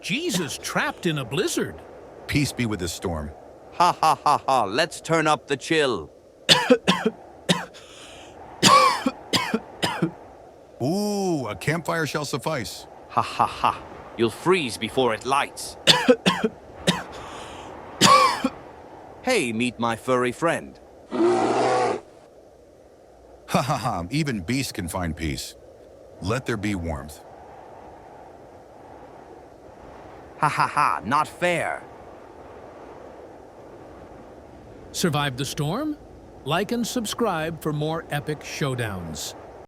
Jesus trapped in a blizzard. Peace be with this storm. Ha ha ha ha, let's turn up the chill. Ooh, a campfire shall suffice. Ha ha ha, you'll freeze before it lights. Hey, meet my furry friend. Ha ha ha, even beasts can find peace. Let there be warmth. Ha ha ha, not fair. Survived the storm? Like and subscribe for more epic showdowns.